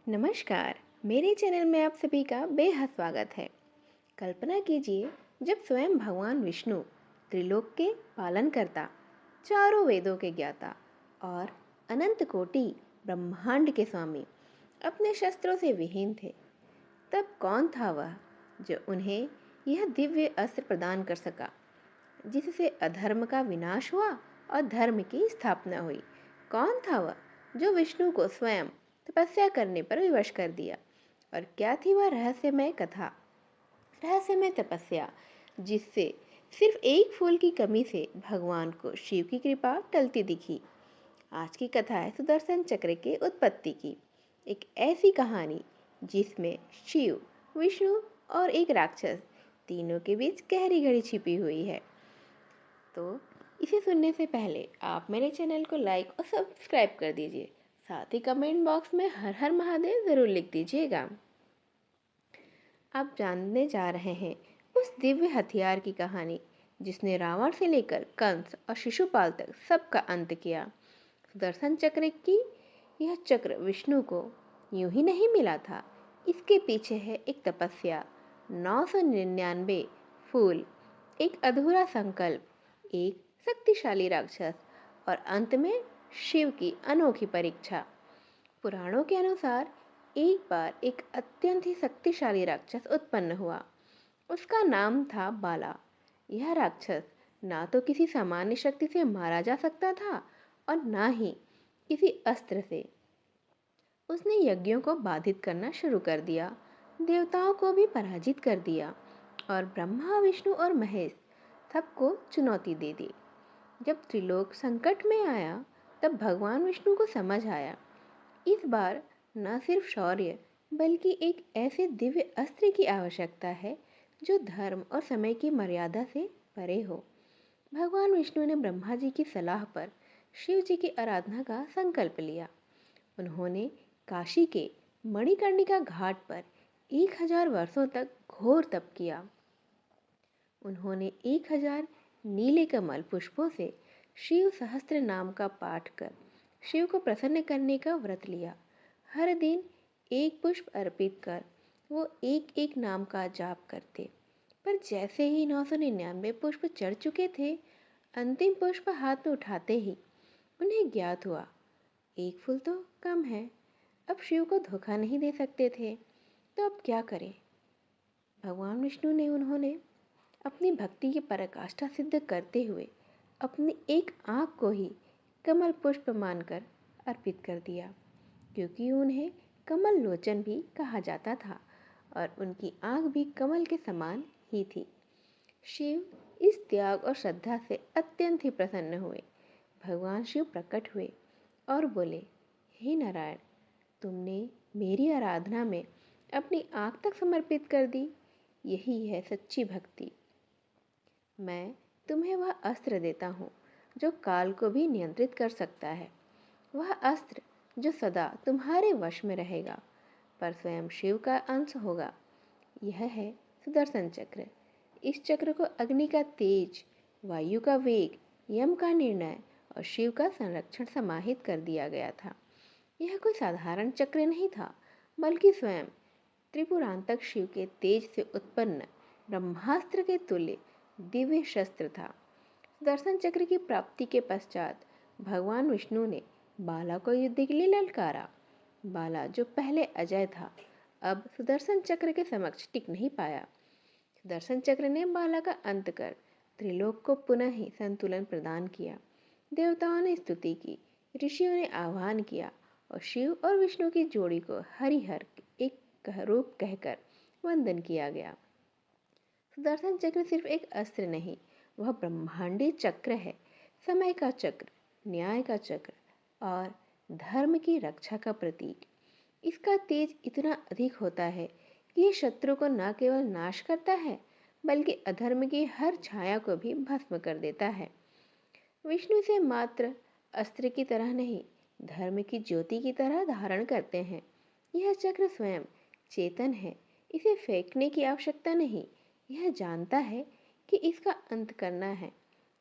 नमस्कार। मेरे चैनल में आप सभी का बेहद स्वागत है। कल्पना कीजिए, जब स्वयं भगवान विष्णु, त्रिलोक के पालन करता, चारों वेदों के ज्ञाता और अनंत कोटि ब्रह्मांड के स्वामी अपने शस्त्रों से विहीन थे, तब कौन था वह जो उन्हें यह दिव्य अस्त्र प्रदान कर सका, जिससे अधर्म का विनाश हुआ और धर्म की स्थापना हुई। कौन था वह जो विष्णु को स्वयं तपस्या करने पर विवश कर दिया, और क्या थी वह रहस्यमय कथा, रहस्यमय तपस्या, जिससे सिर्फ एक फूल की कमी से भगवान को शिव की कृपा टलती दिखी। आज की कथा है सुदर्शन चक्र के उत्पत्ति की, एक ऐसी कहानी जिसमें शिव, विष्णु और एक राक्षस तीनों के बीच गहरी घड़ी छिपी हुई है। तो इसे सुनने से पहले आप मेरे चैनल को लाइक और सब्सक्राइब कर दीजिए। साथ ही कमेंट बॉक्स में हर हर महादेव ज़रूर लिख दीजिएगा। आप जानने जा रहे हैं उस दिव्य हथियार की कहानी जिसने रावण से लेकर कंस और शिशुपाल तक सबका अंत किया। सुदर्शन चक्र की यह चक्र विष्णु को यूं ही नहीं मिला था। इसके पीछे है एक तपस्या, 999 फूल, एक अधूरा संकल्प, एक शक्तिशाली राक्षस और अंत में शिव की अनोखी परीक्षा। पुराणों के अनुसार एक बार एक अत्यंत ही शक्तिशाली राक्षस उत्पन्न हुआ। उसका नाम था बाला। यह राक्षस ना तो किसी सामान्य शक्ति से मारा जा सकता था और ना ही किसी अस्त्र से। उसने यज्ञों को बाधित करना शुरू कर दिया, देवताओं को भी पराजित कर दिया और ब्रह्मा, विष्णु और महेश सबको चुनौती दे दी। जब त्रिलोक संकट में आया, तब भगवान विष्णु को समझ आया, इस बार न सिर्फ शौर्य बल्कि एक ऐसे दिव्य अस्त्र की आवश्यकता है जो धर्म और समय की मर्यादा से परे हो। भगवान विष्णु ने ब्रह्मा जी की सलाह पर शिव जी की आराधना का संकल्प लिया। उन्होंने काशी के मणिकर्णिका घाट पर 1000 वर्षों तक घोर तप किया। उन्होंने 1000 नीले कमल पुष्पों से शिव सहस्त्र नाम का पाठ कर शिव को प्रसन्न करने का व्रत लिया। हर दिन एक पुष्प अर्पित कर वो एक एक नाम का जाप करते। पर जैसे ही 999 पुष्प चढ़ चुके थे, अंतिम पुष्प हाथ में उठाते ही उन्हें ज्ञात हुआ, एक फूल तो कम है। अब शिव को धोखा नहीं दे सकते थे, तो अब क्या करें। भगवान विष्णु ने उन्होंने अपनी भक्ति की पराकाष्ठा सिद्ध करते हुए अपनी एक आँख को ही कमल पुष्प मानकर अर्पित कर दिया, क्योंकि उन्हें कमल लोचन भी कहा जाता था और उनकी आँख भी कमल के समान ही थी। शिव इस त्याग और श्रद्धा से अत्यंत ही प्रसन्न हुए। भगवान शिव प्रकट हुए और बोले, हे नारायण, तुमने मेरी आराधना में अपनी आँख तक समर्पित कर दी। यही है सच्ची भक्ति। मैं तुम्हें वह अस्त्र देता हूँ जो काल को भी नियंत्रित कर सकता है, वह अस्त्र जो सदा तुम्हारे वश में रहेगा पर स्वयं शिव का अंश होगा। यह है सुदर्शन चक्र। इस चक्र को अग्नि का तेज, वायु का वेग, यम का निर्णय और शिव का संरक्षण समाहित कर दिया गया था। यह कोई साधारण चक्र नहीं था, बल्कि स्वयं त्रिपुरांतक शिव के तेज से उत्पन्न ब्रह्मास्त्र के तुल्य दिव्य शस्त्र था। सुदर्शन चक्र की प्राप्ति के पश्चात भगवान विष्णु ने बाला को युद्ध के लिए ललकारा। बाला, जो पहले अजय था, अब सुदर्शन चक्र के समक्ष टिक नहीं पाया। सुदर्शन चक्र ने बाला का अंत कर त्रिलोक को पुनः ही संतुलन प्रदान किया। देवताओं ने स्तुति की, ऋषियों ने आह्वान किया और शिव और विष्णु की जोड़ी को हरिहर एक रूप कहकर वंदन किया गया। सुदर्शन चक्र सिर्फ एक अस्त्र नहीं, वह ब्रह्मांडीय चक्र है, समय का चक्र, न्याय का चक्र और धर्म की रक्षा का प्रतीक। इसका तेज इतना अधिक होता है कि यह शत्रु को न केवल नाश करता है, बल्कि अधर्म की हर छाया को भी भस्म कर देता है। विष्णु इसे मात्र अस्त्र की तरह नहीं, धर्म की ज्योति की तरह धारण करते हैं। यह चक्र स्वयं चेतन है, इसे फेंकने की आवश्यकता नहीं। यह जानता है कि इसका अंत करना है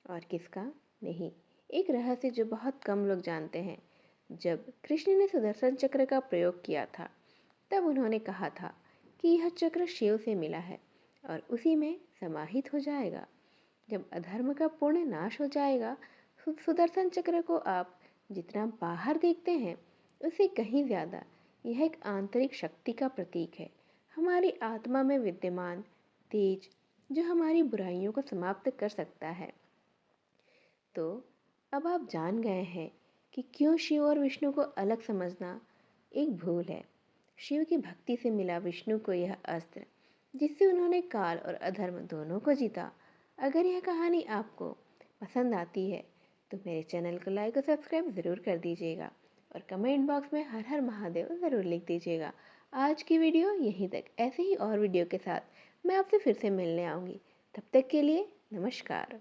और किसका नहीं। एक रहस्य जो बहुत कम लोग जानते हैं, जब कृष्ण ने सुदर्शन चक्र का प्रयोग किया था, तब उन्होंने कहा था कि यह चक्र शिव से मिला है और उसी में समाहित हो जाएगा। जब अधर्म का पूर्ण नाश हो जाएगा, सुदर्शन चक्र को आप जितना बाहर देखते हैं उससे कहीं ज़्यादा यह एक आंतरिक शक्ति का प्रतीक है, हमारी आत्मा में विद्यमान तेज, जो हमारी बुराइयों को समाप्त कर सकता है। तो अब आप जान गए हैं कि क्यों शिव और विष्णु को अलग समझना एक भूल है। शिव की भक्ति से मिला विष्णु को यह अस्त्र, जिससे उन्होंने काल और अधर्म दोनों को जीता। अगर यह कहानी आपको पसंद आती है तो मेरे चैनल को लाइक और सब्सक्राइब ज़रूर कर दीजिएगा और कमेंट बॉक्स में हर हर महादेव ज़रूर लिख दीजिएगा। आज की वीडियो यहीं तक। ऐसे ही और वीडियो के साथ मैं आपसे फिर से मिलने आऊँगी। तब तक के लिए नमस्कार।